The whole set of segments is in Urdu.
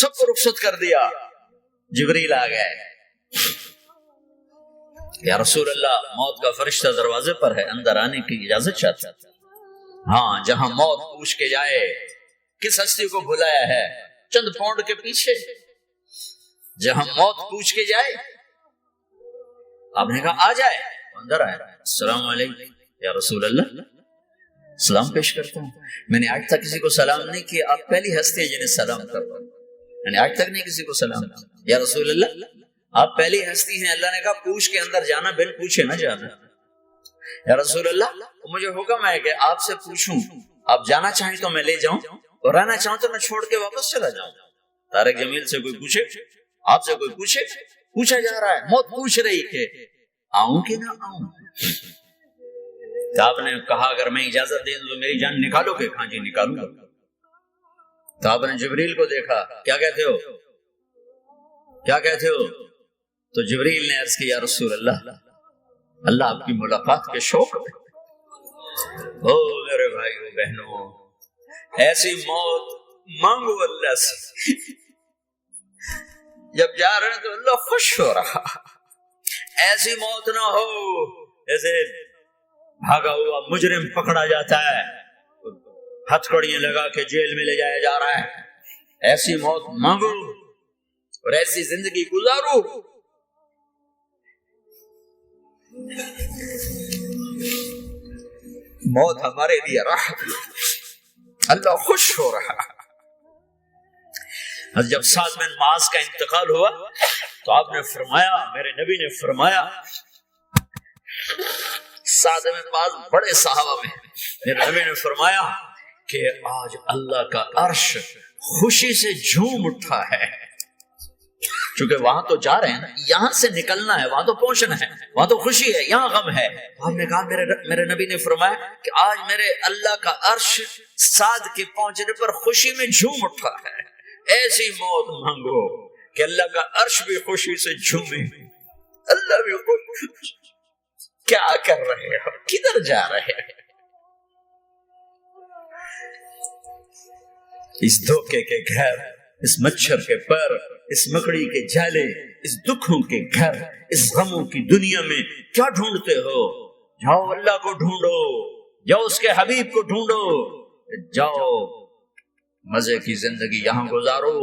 سب کو رخصت کر دیا. جبریل آ گئے. یا رسول اللہ موت کا فرشتہ دروازے پر ہے, اندر آنے کی اجازت چاہتا. ہاں, جہاں موت پوچھ کے جائے کس ہستی کو بلایا ہے, چند پاؤنڈ کے پیچھے, جہاں موت پوچھ کے جائے. آپ نے کہا آ جائے, اندر آئے. السلام علیکم یا رسول اللہ, سلام پیش کرتا ہوں. میں نے آج تک کسی کو سلام نہیں کیا, آپ پہلی ہستی ہیں جنہیں سلام کرتا ہوں. میں نے آج تک نہیں کسی کو سلام کیا. یا رسول اللہ آپ پہلی ہستی ہیں. اللہ نے کہا پوچھ کے اندر جانا, بن پوچھے نہ جانا. یا رسول اللہ مجھے حکم ہے کہ آپ سے پوچھوں, آپ جانا چاہیں تو میں لے جاؤں, اور رہنا چاہوں تو میں چھوڑ کے واپس چلا جاؤں. طارق جمیل سے کوئی پوچھے, آپ سے کوئی پوچھے, پوچھا جا رہا ہے. موت پوچھ رہی کہ آؤں کہ نہ آؤں. تو آپ نے کہا اگر میں اجازت دے دوں تو میری جان نکالو گے؟ ہاں جی نکالوں گا. تو آپ نے جبریل کو دیکھا, کیا کہتے ہو, کیا کہتے ہو؟ تو جبریل نے عرض کی یا رسول اللہ, اللہ آپ کی ملاقات کے شوق میں. او میرے بھائیو بہنوں, ایسی موت مانگو اللہ سے. جب جا رہے ہیں تو اللہ خوش ہو رہا. ایسی موت نہ ہو جیسے بھاگا ہوا مجرم پکڑا جاتا ہے, ہتھکڑیاں لگا کے جیل میں لے جایا جا رہا ہے. ایسی موت مانگو اور ایسی زندگی گزارو. موت ہمارے لیے راحت, اللہ خوش ہو رہا. جب سعد بن معاذ کا انتقال ہوا تو آپ نے فرمایا, میرے نبی نے فرمایا, سعد بن معاذ بڑے صحابہ میں, میرے نبی نے فرمایا کہ آج اللہ کا عرش خوشی سے جھوم اٹھا ہے. چونکہ وہاں تو جا رہے ہیں نا, یہاں سے نکلنا ہے, وہاں تو پہنچنا ہے, وہاں تو خوشی ہے, یہاں غم ہے. آپ نے کہا میرے نبی نے فرمایا کہ آج میرے اللہ کا عرش سعد کے پہنچنے پر خوشی میں جھوم اٹھا ہے. ایسی موت مانگو کہ اللہ کا عرش بھی خوشی سے جھومے, اللہ بھی خوش. کیا کر رہے ہو, کدھر جا رہے ہیں؟ اس دھوکے کے گھر, اس مچھر کے پر, اس مکڑی کے جالے, اس دکھوں کے گھر, اس غموں کی دنیا میں کیا ڈھونڈتے ہو؟ جاؤ اللہ کو ڈھونڈو, جاؤ اس کے حبیب کو ڈھونڈو, جاؤ مزے کی زندگی یہاں گزارو,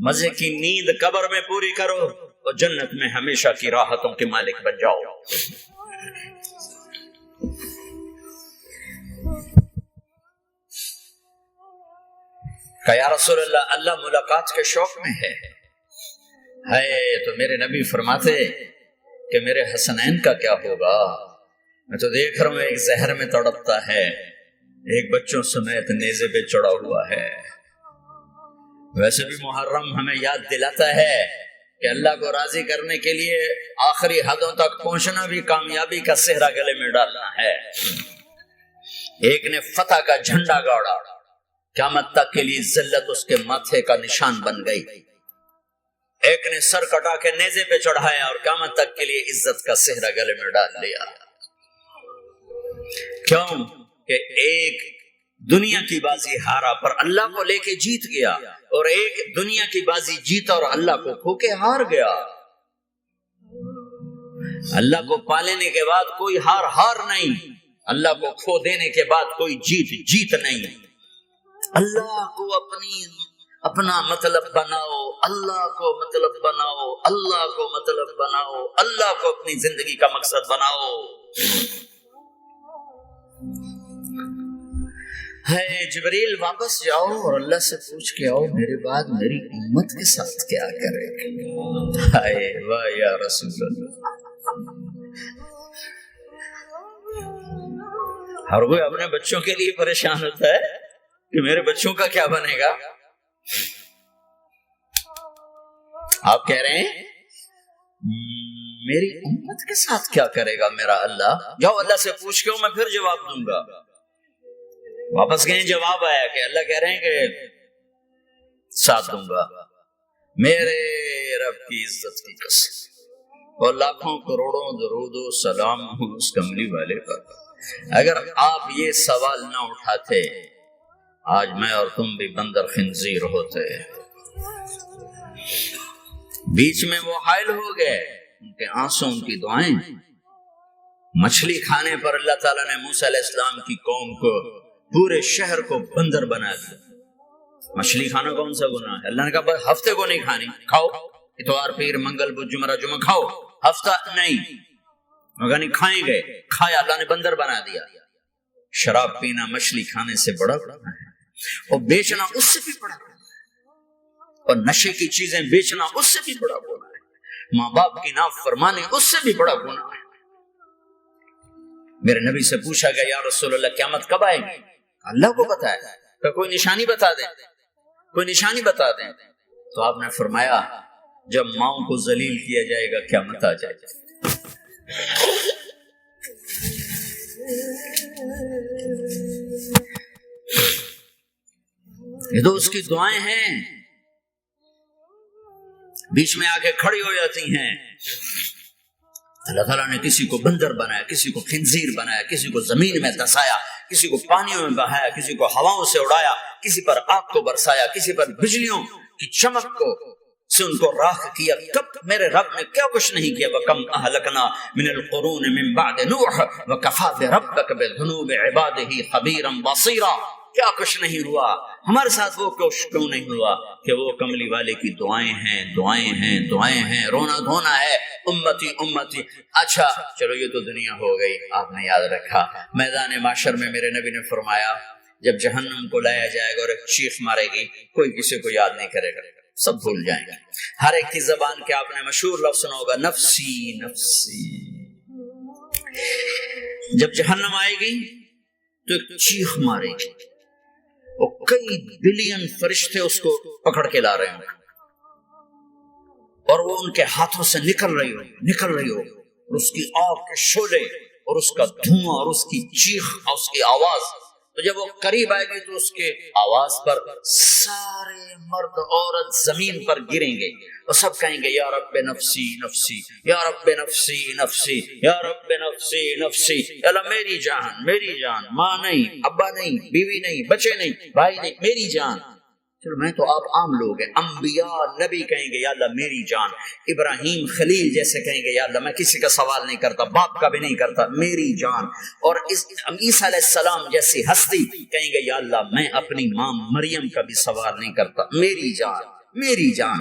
مزے کی نیند قبر میں پوری کرو, اور جنت میں ہمیشہ کی راحتوں کے مالک بن جاؤ. کہ یا رسول اللہ, اللہ ملاقات کے شوق میں ہے. تو میرے نبی فرماتے کہ میرے حسنین کا کیا ہوگا؟ میں تو دیکھ رہا ہوں ایک زہر میں تڑپتا ہے, ایک بچوں سمیت نیزے پہ چڑھا ہوا ہے. ویسے بھی محرم ہمیں یاد دلاتا ہے کہ اللہ کو راضی کرنے کے لیے آخری حدوں تک پہنچنا بھی کامیابی کا صحرا گلے میں ڈالنا ہے. ایک نے فتح کا جھنڈا گاڑا, قیامت تک کے لیے ذلت اس کے ماتھے کا نشان بن گئی. ایک نے سر کٹا کے نیزے پہ چڑھایا اور قیامت تک کے لیے عزت کا صحرا گلے میں ڈال لیا. کیوں کہ ایک دنیا کی بازی ہارا پر اللہ کو لے کے جیت گیا, اور ایک دنیا کی بازی جیتا اور اللہ کو کھو کے ہار گیا. اللہ کو پالنے کے بعد کوئی ہار نہیں, اللہ کو کھو دینے کے بعد کوئی جیت نہیں. اللہ کو اپنا مطلب بناؤ, اللہ کو مطلب بناؤ, اللہ کو مطلب بناؤ, اللہ کو اپنی زندگی کا مقصد بناؤ. ہے جبریل واپس جاؤ اور اللہ سے پوچھ کے آؤ میرے بعد میری امت کے ساتھ کیا کرے گا. ہائے واہ یا رسول اللہ. ہر کوئی اپنے بچوں کے لیے پریشان ہوتا ہے کہ میرے بچوں کا کیا بنے گا. آپ کہہ رہے ہیں میری امت کے ساتھ کیا کرے گا میرا اللہ. جاؤ اللہ سے پوچھ کے میں پھر جواب دوں گا. واپس گئے, جواب آیا کہ اللہ کہہ رہے ہیں کہ ساتھ دوں گا. میرے رب کی عزت کی قسم اور لاکھوں کروڑوں درود و سلام ہوں اس کملی والے پر, اگر آپ یہ سوال نہ اٹھاتے آج میں اور تم بھی بندر خنزیر ہوتے. بیچ میں وہ حائل ہو گئے، ان کے آنسو، ان کی دعائیں۔ مچھلی کھانے پر اللہ تعالیٰ نے موسیٰ علیہ السلام کی قوم کو، پورے شہر کو بندر بنا دیا۔ مچھلی کھانا کون سا گناہ ہے؟ اللہ نے کہا بس ہفتے کو نہیں کھانی، کھاؤ اتوار پیر منگل بدھ جمعہ جمعہ کھاؤ، ہفتہ نہیں، مگر نہیں کھائیں گے، کھایا، اللہ نے بندر بنا دیا۔ شراب پینا مچھلی کھانے سے بڑا گناہ ہے، اور بیچنا اس سے بھی بڑا گناہ ہے، اور نشے کی چیزیں بیچنا اس سے بھی بڑا گناہ ہے، ماں باپ کی نافرمانی اس سے بھی بڑا گناہ ہے۔ میرے نبی سے پوچھا گیا یا رسول اللہ قیامت کب آئے گی؟ اللہ کو پتا ہے، کہ کوئی نشانی بتا دیں، کوئی نشانی بتا دیں۔ تو آپ نے فرمایا جب ماؤں کو ذلیل کیا جائے گا قیامت آ جائے گا۔ یہ تو اس کی دعائیں ہیں، بیچ میں آ کے کھڑی ہو جاتی ہیں۔ اللہ تعالیٰ نے کسی کو بندر بنایا، کسی کو خنزیر بنایا، کسی کو زمین میں دسایا، کسی کو پانیوں میں بہایا، کسی کو ہواؤں سے اڑایا، کسی پر آگ کو برسایا، کسی پر بجلیوں کی چمک کو سے ان کو راکھ کیا۔ کب میرے رب نے کیا کچھ نہیں کیا۔ وَكَمْ أَهْلَكْنَا مِنَ الْقُرُونِ مِنْ بَعْدِ نُوحٍ وَكَفَىٰ بِرَبِّكَ بِذُنُوبِ عِبَادِهِ خَبِيرًا بَصِيرًا۔ کیا کچھ نہیں ہوا ہمارے ساتھ، وہ کیوں نہیں ہوا کہ وہ کملی والے کی دعائیں ہیں، دعائیں ہیں، دعائیں ہیں، رونا دھونا ہے، امتی امتی۔ اچھا چلو یہ تو دنیا ہو گئی، آپ نے یاد رکھا میدان معاشر میں میرے نبی نے فرمایا جب جہنم کو لایا جائے گا اور ایک چیخ مارے گی، کوئی کسی کو یاد نہیں کرے گا، سب بھول جائیں گے۔ ہر ایک کی زبان کے آپ نے مشہور لفظ سنا ہوگا نفسی نفسی۔ جب جہنم آئے گی تو ایک چیخ مارے گی، اور کئی بلین فرشتے اس کو پکڑ کے لا رہے ہوں، اور وہ ان کے ہاتھوں سے نکل رہی ہو، اور اس کی آگ کے شعلے اور اس کا دھواں اور اس کی چیخ اور اس کی آواز۔ تو جب وہ قریب آئے گی تو اس کے آواز پر سارے مرد عورت زمین پر گریں گے اور سب کہیں گے یا رب نفسی نفسی، یا رب نفسی نفسی، یا رب نفسی نفسی۔ اللہ میری جان، میری جان، ماں نہیں، ابا نہیں، بیوی نہیں، بچے نہیں، بھائی نہیں، میری جان۔ چلو میں تو آپ عام لوگ ہیں، انبیاء نبی کہیں گے یا اللہ میری جان، ابراہیم خلیل جیسے کہیں گے یا اللہ میں کسی کا سوال نہیں کرتا، باپ کا بھی نہیں کرتا، میری جان۔ اور عیسیٰ علیہ السلام جیسی ہستی کہیں گے یا اللہ میں اپنی ماں مریم کا بھی سوال نہیں کرتا، میری جان، میری جان۔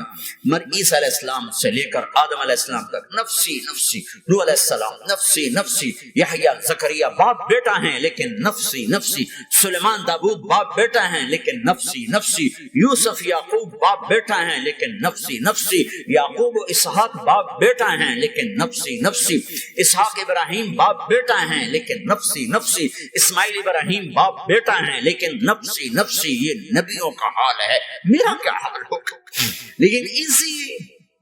عیسیٰ علیہ السلام سے لے کر آدم علیہ السلام تک نفسی نفسی، نوح علیہ السلام نفسی نفسی، یحییٰ زکریا باپ بیٹا ہیں لیکن نفسی نفسی، سلیمان داؤد باپ بیٹا ہیں لیکن نفسی نفسی، یوسف یعقوب باپ بیٹا ہیں لیکن نفسی نفسی، یعقوب و اسحاق باپ بیٹا ہیں لیکن نفسی نفسی، اسحاق ابراہیم باپ بیٹا ہیں لیکن نفسی نفسی، اسماعیل ابراہیم باپ بیٹا ہیں لیکن نفسی نفسی۔ یہ نبیوں کا حال ہے، میرا کیا حال ہوگا؟ لیکن اسی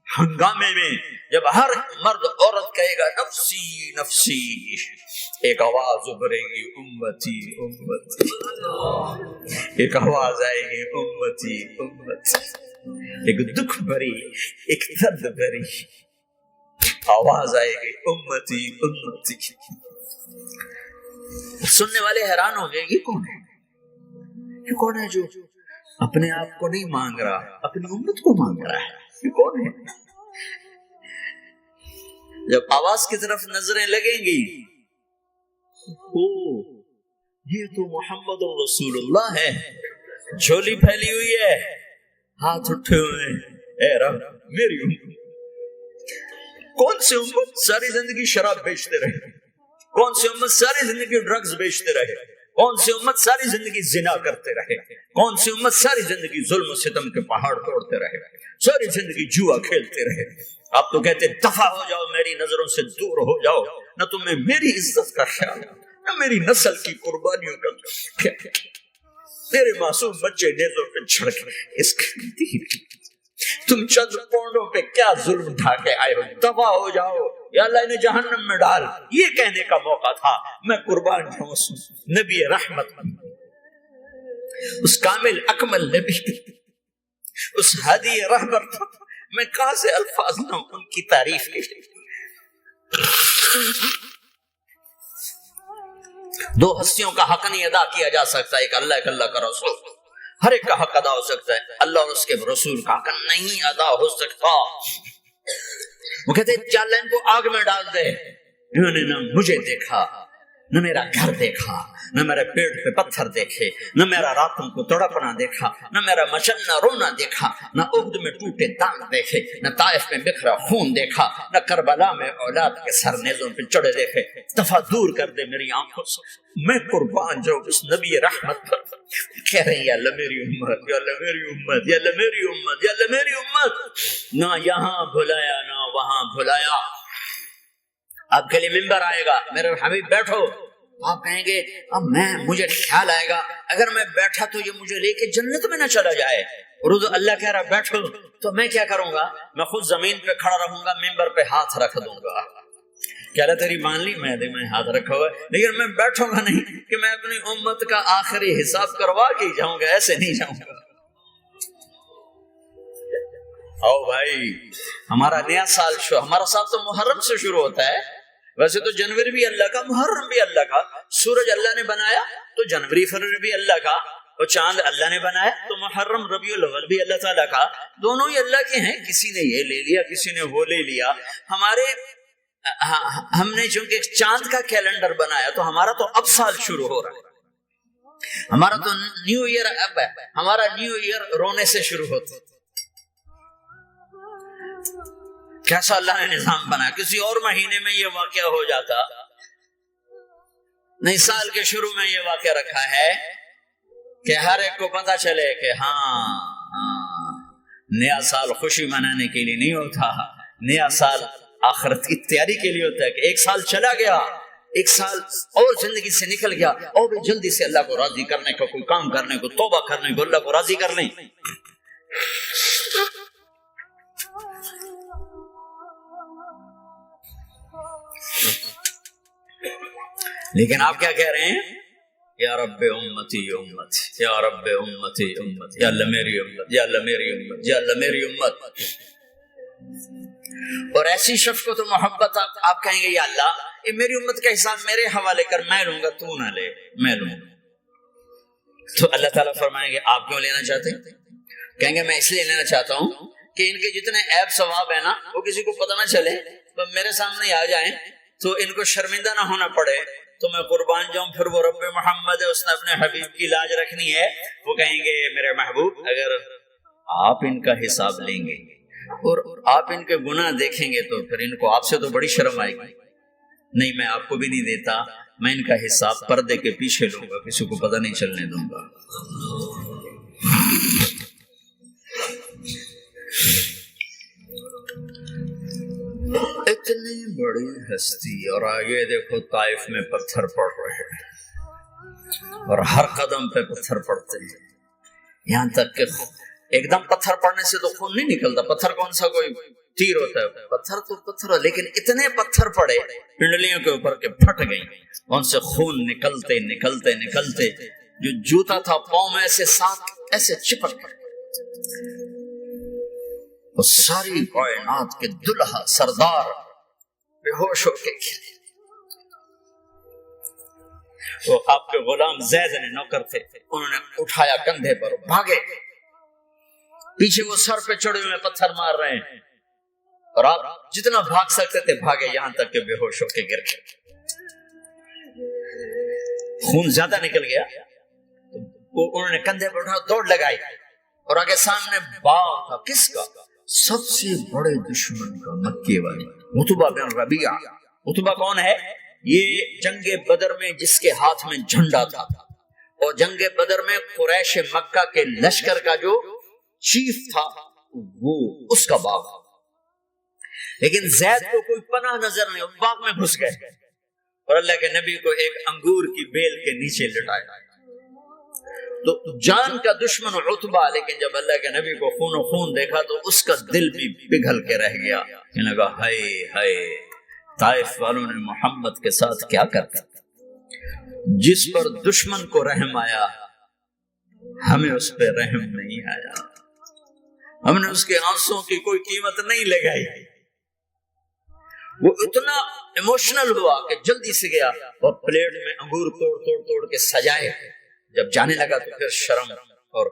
ہنگامے میں جب ہر مرد عورت کہے گا نفسی نفسی، ایک آواز ابھرے گی امتی امتی، ایک آواز آئے گی امتی امتی، ایک دکھ بھری، ایک درد بھری آواز آئے گی امتی امتی۔ سننے والے حیران ہو گئے یہ کون ہے، یہ کون ہے جو اپنے آپ کو نہیں مانگ رہا، اپنی امت کو مانگ رہا ہے، یہ کون ہے؟ جب آواز کی طرف نظریں لگیں گی، یہ تو محمد رسول اللہ ہے، جھولی پھیلی ہوئی ہے، ہاتھ اٹھے ہوئے ہیں، اے رب میری امت۔ کون سی امت ساری زندگی شراب بیچتے رہے، کون سی امت ساری زندگی ڈرگز بیچتے رہے، کون سی امت ساری زندگی زنا کرتے رہے، کون سی امت ساری زندگی ظلم و ستم کے پہاڑ توڑتے رہے، ساری زندگی جوا کھیلتے رہے۔ آپ تو کہتے دفع ہو جاؤ، میری نظروں سے دور ہو جاؤ، نہ تمہیں میری عزت کا خیال ہے، نہ میری نسل کی قربانیوں کا خیال، میرے معصوم بچے نیزوں پہ چڑھ کے اس تم چند پونڈوں پہ کیا ظلم ڈھا کے آئے ہو، دفع ہو جاؤ، یا اللہ انہیں جہنم میں ڈال۔ یہ کہنے کا موقع تھا، میں قربان ہوں اس نبی رحمت، اس کامل اکمل نبی، اس ہادی رحمت، میں کہاں سے الفاظ نہ ان کی تعریف کے۔ دو ہستیوں کا حق نہیں ادا کیا جا سکتا، ایک اللہ، ایک اللہ کا رسول۔ ہر ایک کا حق ادا ہو سکتا ہے، اللہ اور اس کے رسول کا حق نہیں ادا ہو سکتا۔ وہ کہتے یا اللہ ان کو آگ میں ڈال دے. انہوں نے نہ مجھے دیکھا، نہ میرا گھر دیکھا، نہ میرے پیٹ پہ پتھر دیکھے، نہ میرا راتوں کو تڑپنا دیکھا، نہ میرا مچلنا رونا دیکھا، نہ احد میں ٹوٹے دانت دیکھے، نہ طائف میں بکھرا خون دیکھا، نہ کربلا میں اولاد کے سر نیزوں پہ چڑھے دیکھے. دفعہ دور کر دے میری آنکھوں سے، میں قربان جاؤں اس نبی رحمت پر. کہہ رہے ہیں یا اللہ میری امت، یا اللہ میری امت، یا اللہ میری امت، یا اللہ میری امت. نہ یہاں بھلایا نہ وہاں بھلایا. آپ کے لیے ممبر آئے گا، میرے حبیب بیٹھو، آپ کہیں گے اب مجھے خیال آئے گا اگر میں بیٹھا تو یہ مجھے لے کے جنت میں نہ چلا جائے. اور اللہ کہہ رہا بیٹھو تو میں کیا کروں گا؟ میں خود زمین پہ کھڑا رہوں گا، ممبر پہ ہاتھ رکھ دوں گا. کیا اللہ تیری مان لی؟ میں ہاتھ رکھا ہوا ہے، لیکن میں بیٹھوں گا نہیں کہ میں اپنی امت کا آخری حساب کروا کے جاؤں گا، ایسے نہیں جاؤں گا. او بھائی، ہمارا نیا سال ہمارا سال تو محرم سے شروع ہوتا ہے. ویسے تو جنوری بھی اللہ کا، محرم بھی اللہ کا. سورج اللہ نے بنایا تو جنوری فروری بھی اللہ کا، اور چاند اللہ نے بنایا تو محرم ربیع الاول بھی اللہ تعالیٰ کا. دونوں ہی اللہ کے ہیں. کسی نے یہ لے لیا، کسی نے وہ لے لیا. ہم نے چونکہ چاند کا کیلنڈر بنایا تو ہمارا تو اب سال شروع ہو رہا ہے. ہمارا تو نیو ایئر اب ہے. ہمارا نیو ایئر رونے سے شروع ہوتا ہے. کیسا اللہ نے نظام بنا. کسی اور مہینے میں یہ واقعہ ہو جاتا. نہیں، سال کے شروع میں یہ واقعہ رکھا ہے کہ ہر ایک کو پتا چلے کہ ہاں نیا سال خوشی منانے کے لیے نہیں ہوتا. نیا سال آخرت کی تیاری کے لیے ہوتا ہے کہ ایک سال چلا گیا، ایک سال اور زندگی سے نکل گیا، اور بھی جلدی سے اللہ کو راضی کرنے کو، کوئی کام کرنے کو، توبہ کرنے کو، اللہ کو راضی کر لیں. لیکن آپ کیا کہہ رہے ہیں؟ یا رب امتی امت، یا رب امتی امت، یا اللہ میری امت، یا اللہ میری امت، یا اللہ میری امت. اور ایسی شفقت و محبت آپ کہیں گے یا اللہ یہ میری امت کا حساب میرے حوالے کر، میں لوں گا، تو نہ لے، میں لوں گا. تو اللہ تعالیٰ فرمائیں گے آپ کیوں لینا چاہتے ہیں؟ کہیں گے میں اس لیے لینا چاہتا ہوں کہ ان کے جتنے عیب ثواب ہیں نا وہ کسی کو پتہ نہ چلے، تو میرے سامنے آ جائیں تو ان کو شرمندہ نہ ہونا پڑے، تو میں قربان جاؤں. پھر وہ رب محمد ہے، اس نے اپنے حبیب کی لاج رکھنی ہے. وہ کہیں گے میرے محبوب اگر آپ ان کا حساب لیں گے اور آپ ان کے گناہ دیکھیں گے تو پھر ان کو آپ سے تو بڑی شرم آئے گی. نہیں، میں آپ کو بھی نہیں دیتا، میں ان کا حساب پردے کے پیچھے لوں گا، کسی کو پتہ نہیں چلنے دوں گا. اتنی بڑی ہستی، اور آگے دیکھو طائف میں پتھر پڑ رہے ہیں اور ہر قدم پہ پتھر پڑتے ہیں، یہاں تک کہ ایک دم پتھر پڑنے سے تو خون نہیں نکلتا. پتھر کون سا کوئی تیر ہوتا ہے؟ پتھر تو پتھر ہے، لیکن اتنے پتھر پڑے پنڈلیوں کے اوپر کے پھٹ گئی، ان سے خون نکلتے نکلتے نکلتے جو جوتا تھا پاؤں میں ایسے ساتھ ایسے چپک پڑے. وہ ساری کائنات کے دلہا سردار بے ہوش ہو کے گرے. وہ آپ کے غلام زید نے نوکر تھے، انہوں نے اٹھایا کندھے پر، بھاگے. پیچھے وہ سر پہ چڑھے ہوئے پتھر مار رہے ہیں اور آپ جتنا بھاگ سکتے تھے بھاگے، یہاں تک کہ بے ہوش ہو کے گر گئے. خون زیادہ نکل گیا تو انہوں نے کندھے پر اٹھا دوڑ لگائی اور آگے سامنے باغ تھا. کس کا؟ سب سے بڑے دشمن کا، مکے والے عتبہ بن ربیعہ. عتبہ کون ہے؟ یہ جنگ بدر میں جس کے ہاتھ میں جھنڈا تھا، اور جنگ بدر میں قریش مکہ کے لشکر کا جو چیف تھا وہ اس کا باغ. لیکن زید کو کوئی پناہ نظر نہیں، باغ میں گھس گئے اور اللہ کے نبی کو ایک انگور کی بیل کے نیچے لٹایا. تو جان کا دشمن عتبہ، لیکن جب اللہ کے نبی کو خون و خون دیکھا تو اس کا دل بھی پگھل کے رہ گیا. کہنے لگا ہائے ہائے، طائف والوں نے محمد کے ساتھ کیا کرتا. جس پر دشمن کو رحم آیا ہمیں اس پہ رحم نہیں آیا، ہم نے اس کے آنسوں کی کوئی قیمت نہیں لگائی. وہ اتنا ایموشنل ہوا کہ جلدی سے گیا اور پلیٹ میں انگور توڑ توڑ توڑ کے سجائے. جب جانے لگا تو پھر شرم اور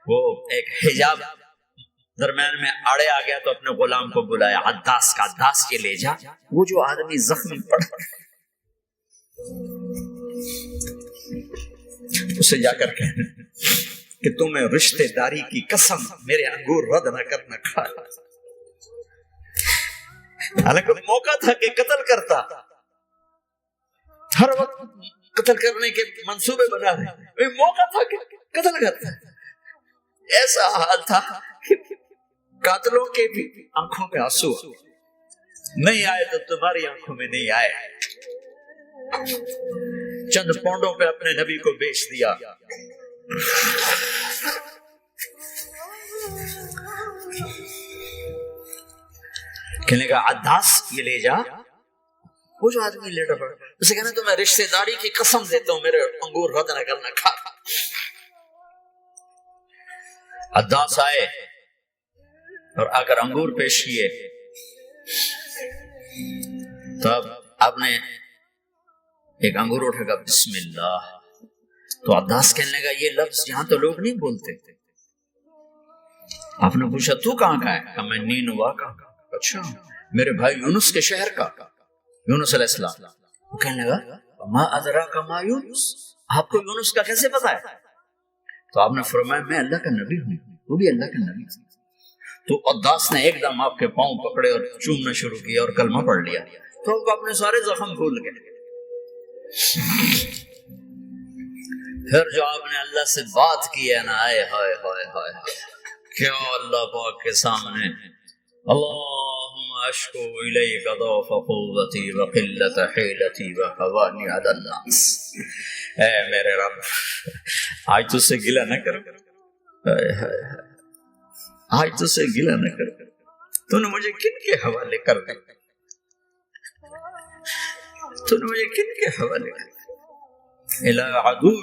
وہ ایک حجاب درمیان میں آڑے آ گیا تو اپنے غلام کو بلایا، عداس کا، عداس کے لے جا وہ جو آدمی زخمی پڑا اسے جا کر کہنا کہ تمہیں رشتہ داری کی قسم میرے انگور رد نہ کرنا کھا۔ حالانکہ موقع تھا کہ قتل کرتا، ہر وقت قتل کرنے کے منصوبے بنا رہے، موقع تھا کہ قتل کرتا۔ ایسا حال تھا کہ قاتلوں کے بھی آنکھوں میں آنسو نہیں آئے تو تمہاری آنکھوں میں نہیں آئے۔ چند پونڈوں پہ اپنے نبی کو بیچ دیا۔ کہنے کا عداس یہ لے جا، وہ جو آدمی لیٹا پڑا اسے کہنا تو میں رشتہ داری کی قسم دیتا ہوں میرے انگور رد نہ کرنا کھا۔ عداس آئے اور آ کر انگور پیش کیے، تب آپ نے ایک انگور اٹھا کر بسم اللہ، تو عداس کہنے لگا یہ لفظ یہاں تو لوگ نہیں بولتے۔ آپ نے پوچھا تو کہاں کا ہے؟ کہا میں نینوا کا۔ اچھا میرے بھائی یونس کے شہر کا، یونس علیہ السلام۔ وہ کہنے لگا ما ادراک ما یونس، آپ کو یونس کا کیسے پتا ہے؟ تو آپ نے فرمایا میں اللہ کا نبی ہوں، وہ بھی اللہ کا نبی۔ تو عداس نے ایک دم آپ کے پاؤں پکڑے اور چومنا شروع کیا اور کلمہ پڑھ لیا، تو وہ اپنے سارے زخم بھول گئے۔ پھر جو آپ نے اللہ سے بات کی ہے نا، آئے ہائے ہائے ہائے کیا اللہ پاک کے سامنے اللہم اشکو الیک ضعف قوتی وقلت حیلتی وہوانی علی الناس، اے میرے رب آج تجھ سے گلہ نہ کرو، آج تجھ سے گلہ نہ کرو، تو نے مجھے کن کے حوالے کر دیا، تو نے مجھے کن کے حوالے کر دیا، الی عدو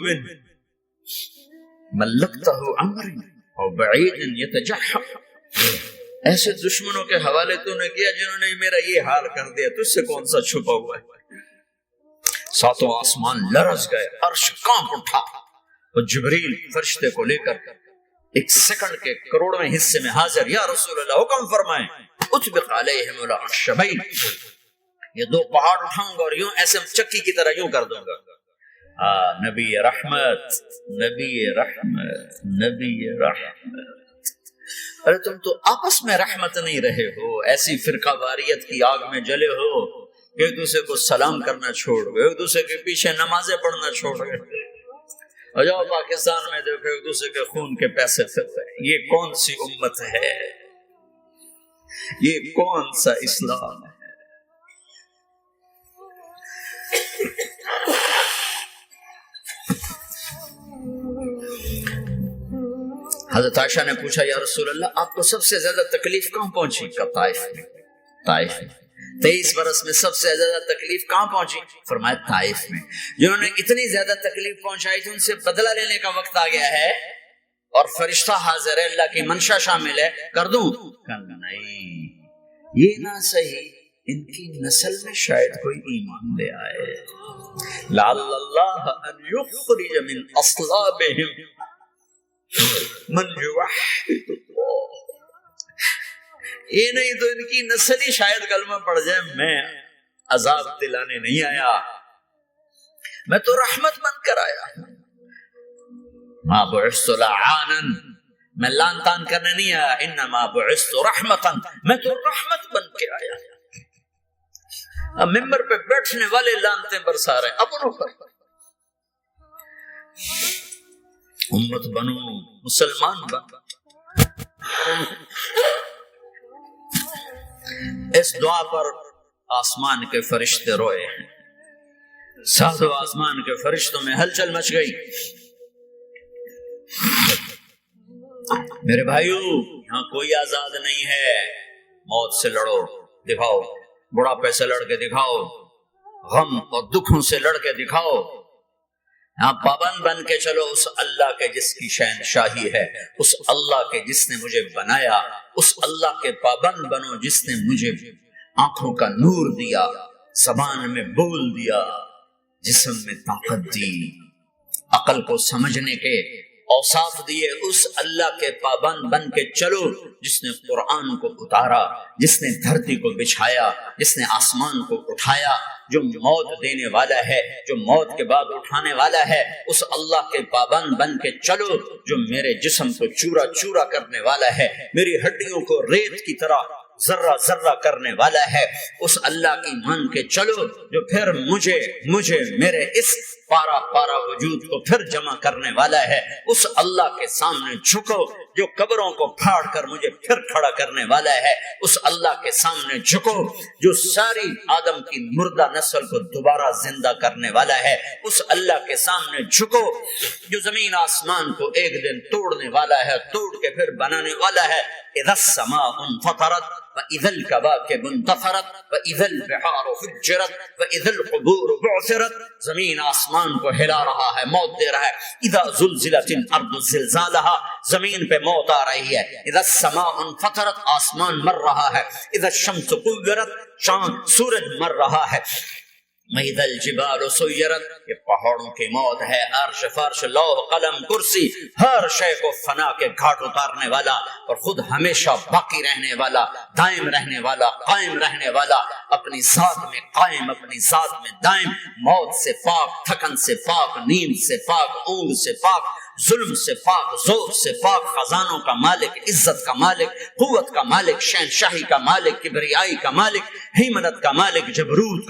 ملکتہ عمر اور بعید یتجحف، ایسے دشمنوں کے حوالے تو نے کیا جنہوں نے میرا یہ حال کر دیا، تجھ سے کون سا چھپا ہوا ہے۔ ساتوں آسمان لرز گئے، عرش کانپ اٹھا، اور جبریل فرشتے کو لے کر ایک سیکنڈ کے کروڑویں حصے میں حاضر، یا رسول اللہ حکم فرمائیں اطبق علیہم العشبین، یہ دو پہاڑ اٹھاؤں گا اور یوں ایسے چکی کی طرح یوں کر دوں گا۔ نبی رحمت، نبی رحمت، نبی رحمت۔ ارے تم تو آپس میں رحمت نہیں رہے ہو، ایسی فرقہ واریت کی آگ میں جلے ہو کہ ایک دوسرے کو سلام کرنا چھوڑ گئے، ایک دوسرے کے پیچھے نمازیں پڑھنا چھوڑ گئے، اور جاؤ پاکستان میں دیکھو ایک دوسرے کے خون کے پیسے پھر رہے۔ یہ کون سی امت ہے؟ یہ کون سا اسلام ہے؟ حضرت عائشہ نے پوچھا یا رسول اللہ آپ کو سب سے زیادہ تکلیف کہاں پہنچی؟ کہا طائف میں۔ طائف میں 23 برس میں سب سے زیادہ تکلیف کہاں پہنچی؟ فرمایا طائف میں۔ جنہوں نے اتنی زیادہ تکلیف پہنچائی تھی ان سے بدلہ لینے کا وقت آ گیا ہے، اور فرشتہ حاضر ہے، اللہ کی منشا شامل ہے، کر دوں؟ نہیں، یہ نہ صحیح، ان کی نسل میں شاید کوئی ایمان لے آئے، لعل اللہ ان یخرج من اصلابہم من یوحد اللہ، یہ نہیں تو ان کی نسل ہی شاید کلمہ پڑھ جائے۔ میں عذاب دلانے نہیں آیا، میں تو رحمت بن کر آیا، ما بعثت لعانا، میں لان تان کرنے نہیں آیا، انما بعثت رحمتا، میں تو رحمت بن کے آیا۔ اب ممبر پہ بیٹھنے والے لانتے برسا رہے اپنوں پر۔ امت بنو، مسلمان بنو۔ اس دعا پر آسمان کے فرشتے روئے ہیں، ساتوں آسمان کے فرشتوں میں ہلچل مچ گئی۔ میرے بھائیو یہاں کوئی آزاد نہیں ہے، موت سے لڑو، دکھاؤ، بڑھاپے سے لڑ کے دکھاؤ، غم اور دکھوں سے لڑ کے دکھاؤ، یہاں پابند بن کے چلو اس اللہ کے جس کی شہنشاہی ہے، اس اللہ کے جس نے مجھے بنایا، اس اللہ کے پابند بنو جس نے مجھے آنکھوں کا نور دیا، زبان میں بول دیا، جسم میں طاقت دی، عقل کو سمجھنے کے اوصاف دیے، اس اللہ کے پابند بن کے چلو جس نے قرآن کو اتارا، جس نے دھرتی کو بچھایا، جس نے آسمان کو اٹھایا، جو موت دینے والا ہے، جو موت کے بعد اٹھانے والا ہے، اس اللہ کے پابند بن کے چلو جو میرے جسم کو چورا چورا کرنے والا ہے، میری ہڈیوں کو ریت کی طرح ذرہ ذرہ کرنے والا ہے، اس اللہ کی مان کے چلو جو پھر مجھے میرے اس پارا پارا وجود کو پھر جمع کرنے والا ہے، اس اللہ کے سامنے جھکو جو قبروں کو پھاڑ کر مجھے پھر کھڑا کرنے والا ہے، اس اللہ کے سامنے جھکو جو ساری آدم کی مردہ نسل کو دوبارہ زندہ کرنے والا ہے، اس اللہ کے سامنے جھکو جو زمین آسمان کو ایک دن توڑنے والا ہے، توڑ کے پھر بنانے والا ہے۔ اذا السماء انفطرت وَإِذَا الْكَوَاكِبُ انتَثَرَتْ وَإِذَا الْبِحَارُ فُجِّرَتْ وَإِذَا الْقُبُورُ بُعْثِرَتْ، زمین آسمان کو ہلا رہا ہے، موت دے رہا ہے۔ اِذَا زُلْزِلَتِ الْأَرْضُ زِلْزَالَهَا، زمین پہ موت آ رہی ہے۔ اِذَا السَّمَاءُ انفطرت، آسمان مر رہا ہے۔ اِذَا الشَّمْسُ كُوِّرَتْ، چاند سورج مر رہا ہے۔ وَإِذَا الْجِبَالُ سُيِّرَتْ، یہ پہاڑوں کی موت ہے۔ عرش فرش لوح قلم کرسی ہر شے کو فنا کے گھاٹ اتارنے والا اور خود ہمیشہ باقی رہنے والا، دائم رہنے والا، قائم رہنے والا، اپنی ذات میں قائم، اپنی ذات میں دائم، موت سے پاک، تھکن سے پاک، نیند سے پاک، اونگ سے پاک، ظلم سے پاک، ذوق سے پاک، خزانوں کا مالک، عزت کا مالک، قوت کا مالک، شہنشاہی کا مالک، کبریائی کا مالک، ہیمنت کا مالک، جبروت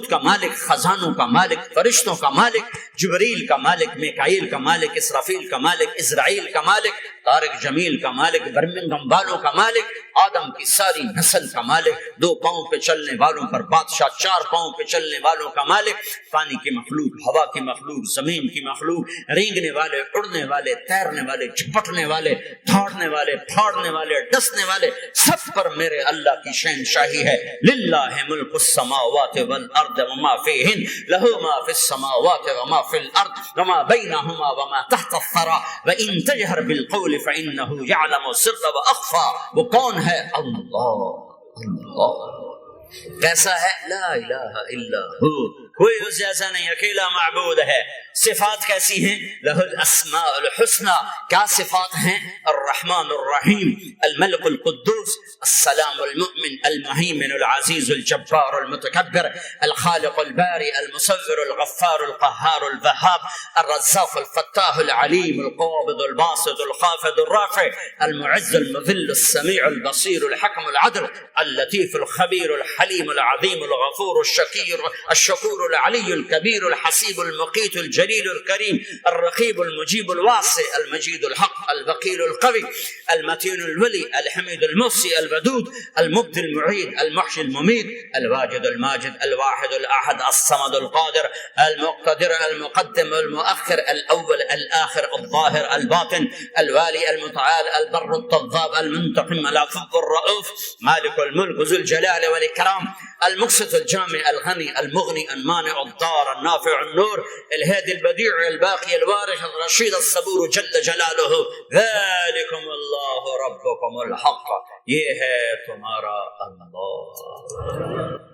کا مالک، خزانوں کا مالک، فرشتوں کا مالک، جبریل کا مالک، میکائیل کا مالک، اسرافیل کا مالک، اسرائیل کا مالک، طارق جمیل کا مالک، برمنگھم والوں کا مالک، آدم کی ساری نسل کا مالک، 2 پاؤں پہ چلنے والوں پر بادشاہ، 4 پاؤں پہ چلنے والوں کا مالک، پانی کی مخلوق، ہوا کی مخلوق، زمین کی مخلوق، رینگنے والے، اڑنے والے، تیرنے والے، جھپٹنے والے، دھاڑنے والے، پھاڑنے والے، ڈسنے والے، سب پر میرے اللہ کی شہنشاہی ہے۔ للہ ملک السماوات والارض وما فیہن، لہ ما فی السماوات وما فی الارض وما بینہما وما تحت الثری وان تجہر بالقول فانہ یعلم السر واخفی۔ وہ کون ہے؟ اللہ۔ کیسا ہے؟ لا الہ الا ہو، کوئی اس جیسا نہیں، اکیلا معبود ہے۔ صفات کیسی ہیں؟ لہ الاسماء الحسنى، کیا صفات ہیں؟ الرحمن الرحیم، الملک القدوس، السلام المؤمن، المہیمن العزیز الجبار المتکبر، الخالق الباری المصور الغفار القہار الوہاب، الرزاق الفتاح العلیم القابض الباسط الخافض الرافع، المعز المذل السمیع البصیر الحکم العدل، اللطیف الخبیر الحلیم العظیم الغفور الشکور العلی الكبیر الحسیب المقیت الجلیل الکریم، الرقیب المجیب الواسع، المجید الحق، الوکیل القوی، المتین الولی، الحمید المحصی الودود، المبدی المعید، المحشی الممید، الواجد الماجد، الواحد الاحد، الصمد القادر، المقتدر، المقدم المؤخر، الاول الآخر، الظاهر الباطن، الوالي المتعال، البر التواب، المنتقم، العفو الرؤوف، مالك الملك ذو الجلال والإكرام، المقسط الجامع الغني المغني المانع الضار النافع النور، الهادي البديع الباقي الوارث الرشيد الصبور جل جلاله، ذلكم الله ربكم الحق، یہ ہے تمہارا اللہ۔